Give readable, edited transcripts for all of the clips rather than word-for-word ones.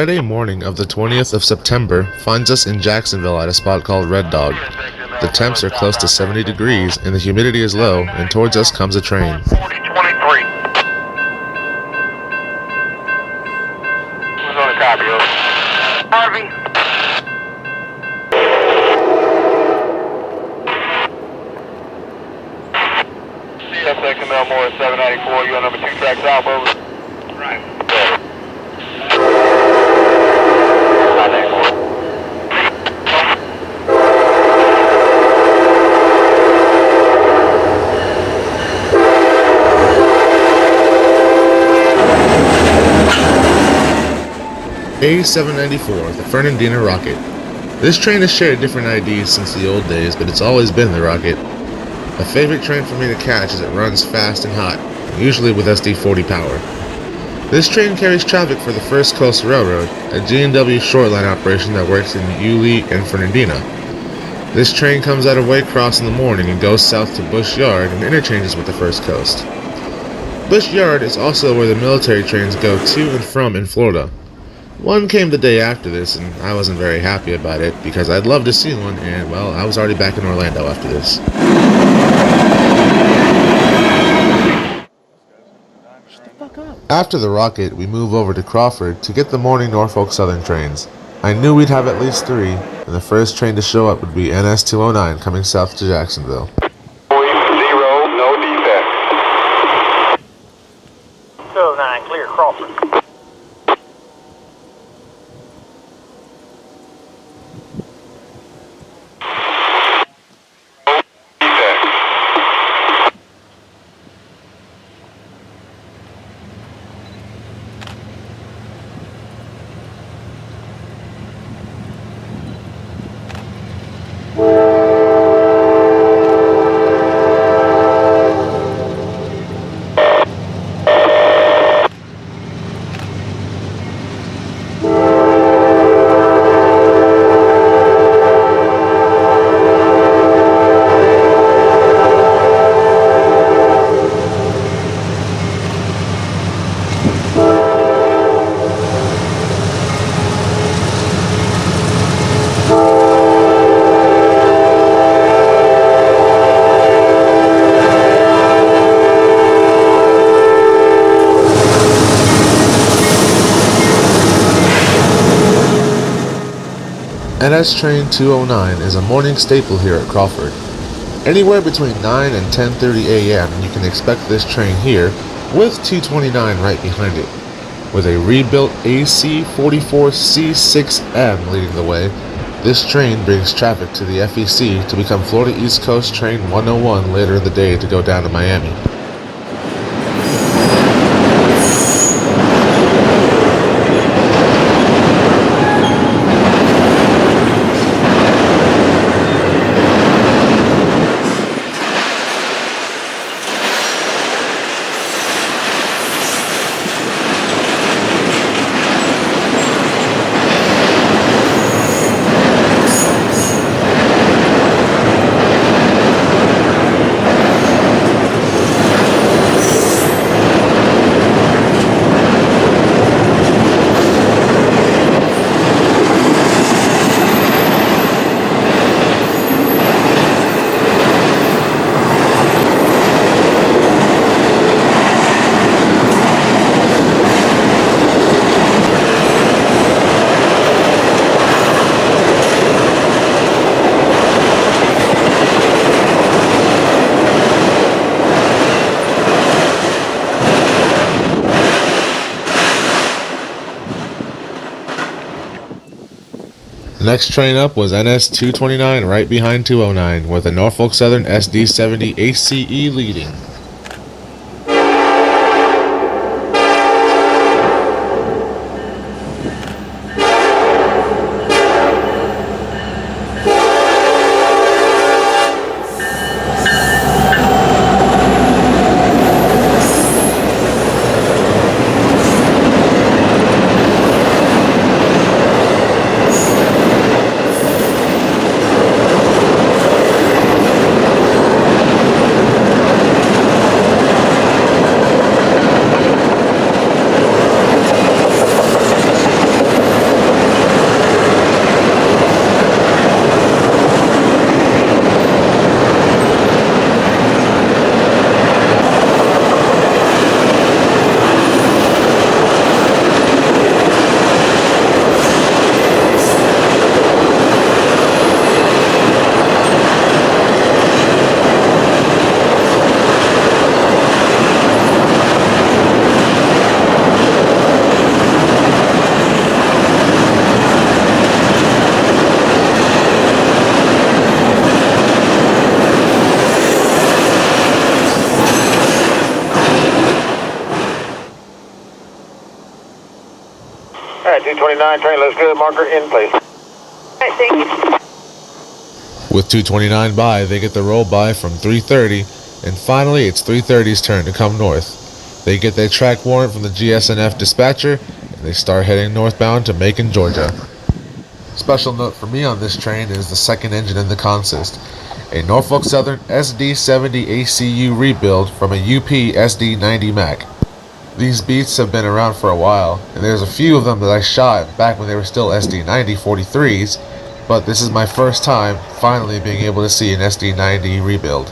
Friday morning of the 20th of September finds us in Jacksonville at a spot called Red Dog. The temps are close to 70 degrees and the humidity is low, and towards us comes a train. 4023. Who's on the copy? Harvey. CSX Florida 794, you on number 2 track south, over. Right. A794, the Fernandina Rocket. This train has shared different IDs since the old days, but it's always been the Rocket. A favorite train for me to catch as it runs fast and hot, usually with SD40 power. This train carries traffic for the First Coast Railroad, a G&W shortline operation that works in Yulee and Fernandina. This train comes out of Waycross in the morning and goes south to Bush Yard and interchanges with the First Coast. Bush Yard is also where the military trains go to and from in Florida. One came the day after this, and I wasn't very happy about it because I'd love to see one, and well, I was already back in Orlando after this. After the Rocket, we move over to Crawford to get the morning Norfolk Southern trains. I knew we'd have at least 3, and the first train to show up would be NS 209 coming south to Jacksonville. 0, no defect. 209, clear Crawford. NS Train 209 is a morning staple here at Crawford. Anywhere between 9 and 10:30 a.m. you can expect this train here, with 229 right behind it. With a rebuilt AC-44C6M leading the way, this train brings traffic to the FEC to become Florida East Coast Train 101 later in the day to go down to Miami. The next train up was NS 229 right behind 209, with a Norfolk Southern SD70 ACE leading. Alright, 229, train looks good. Marker in place. Alright, thank you. With 229 by, they get the roll by from 330, and finally it's 330's turn to come north. They get their track warrant from the GSNF dispatcher, and they start heading northbound to Macon, Georgia. Special note for me on this train is the second engine in the consist, a Norfolk Southern SD70 ACU rebuild from a UP SD90 Mac. These beats have been around for a while, and there's a few of them that I shot back when they were still SD90 43s, but this is my first time finally being able to see an SD90 rebuild.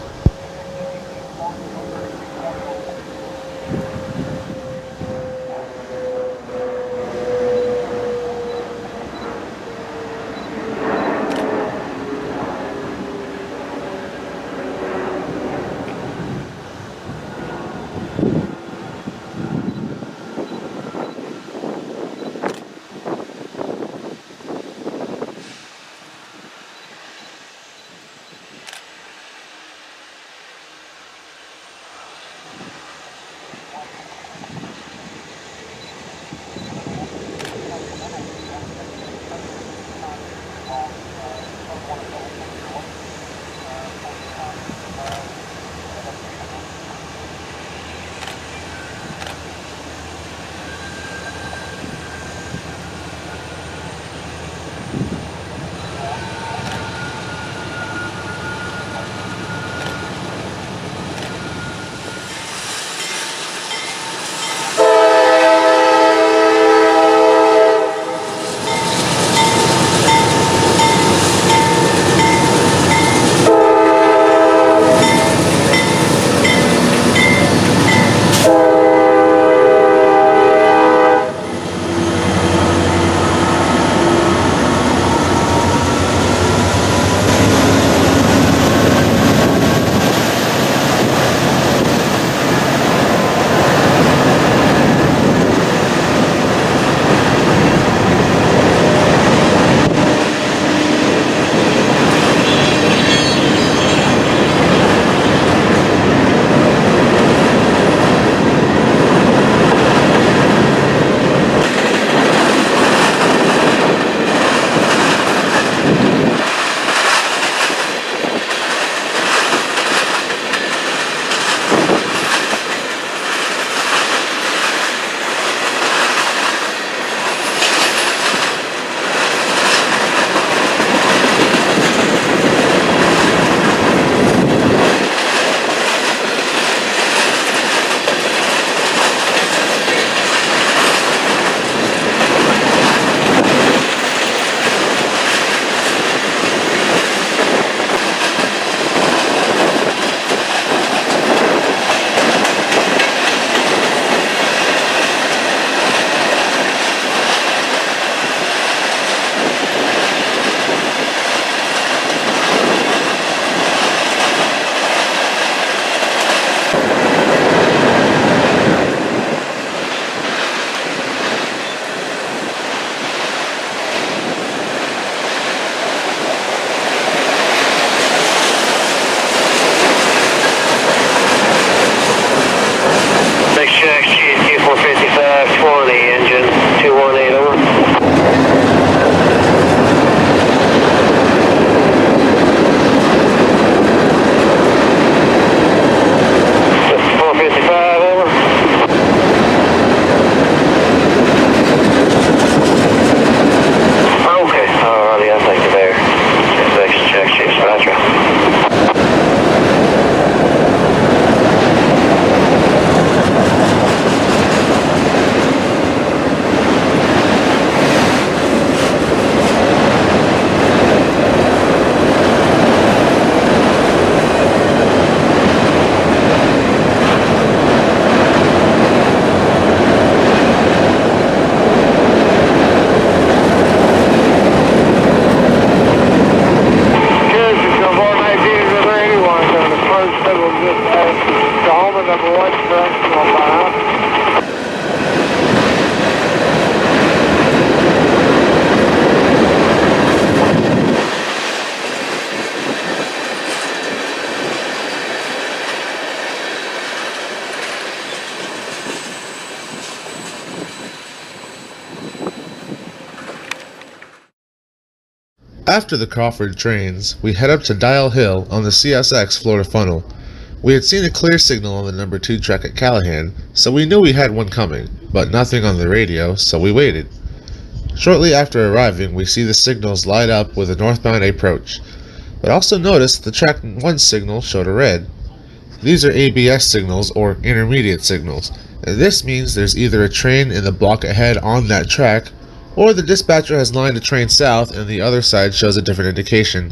After the Crawford trains, we head up to Dial Hill on the CSX Florida Funnel. We had seen a clear signal on the number 2 track at Callahan, so we knew we had one coming, but nothing on the radio, so we waited. Shortly after arriving, we see the signals light up with a northbound approach, but also noticed the track 1 signal showed a red. These are ABS signals, or intermediate signals, and this means there's either a train in the block ahead on that track, or the dispatcher has lined a train south and the other side shows a different indication.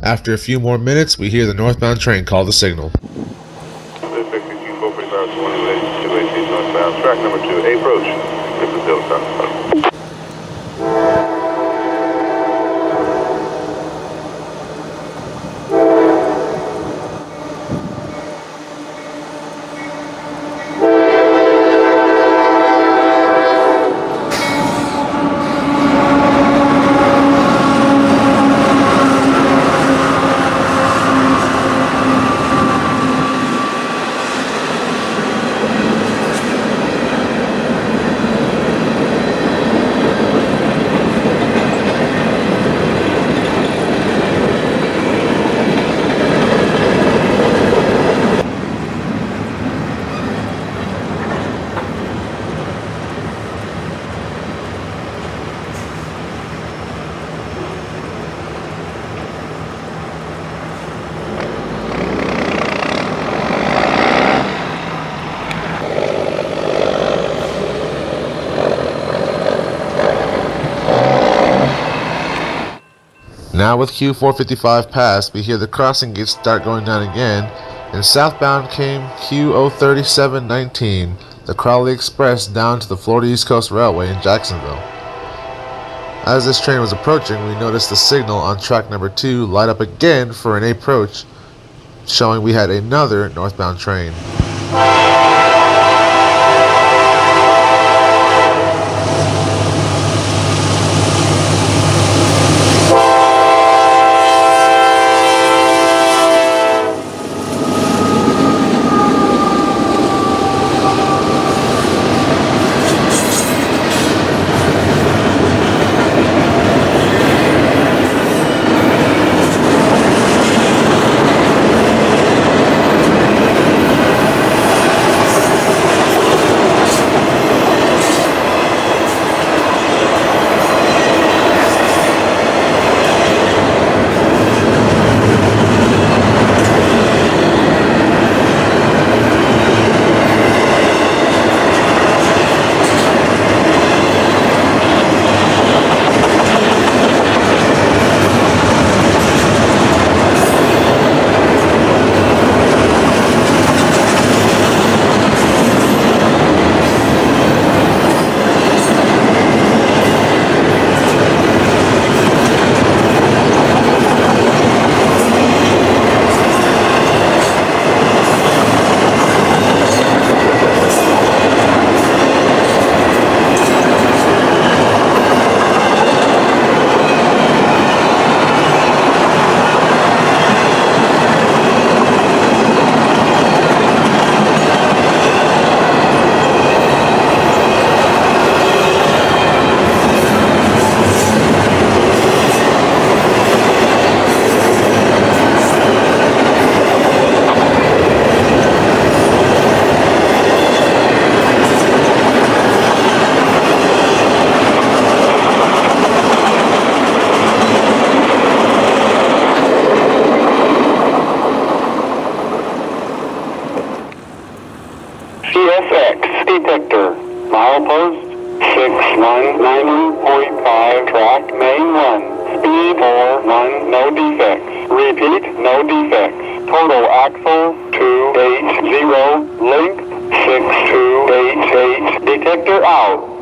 After a few more minutes, we hear the northbound train call the signal. CSX 445 218 northbound, track number 2, approach. This is Delta. Now with Q455 passed, we hear the crossing gates start going down again, and southbound came Q03719, the Crowley Express down to the Florida East Coast Railway in Jacksonville. As this train was approaching, we noticed the signal on track number 2 light up again for an approach, showing we had another northbound train. CSX detector, milepost 6190.5, track main 1, speed 41, no defects. Repeat, no defects. Total axle 280, length 6288, detector out.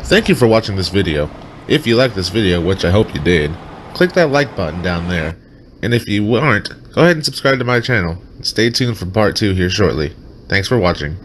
Thank you for watching this video. If you liked this video, which I hope you did, click that like button down there. And if you aren't, go ahead and subscribe to my channel. Stay tuned for part 2 here shortly. Thanks for watching.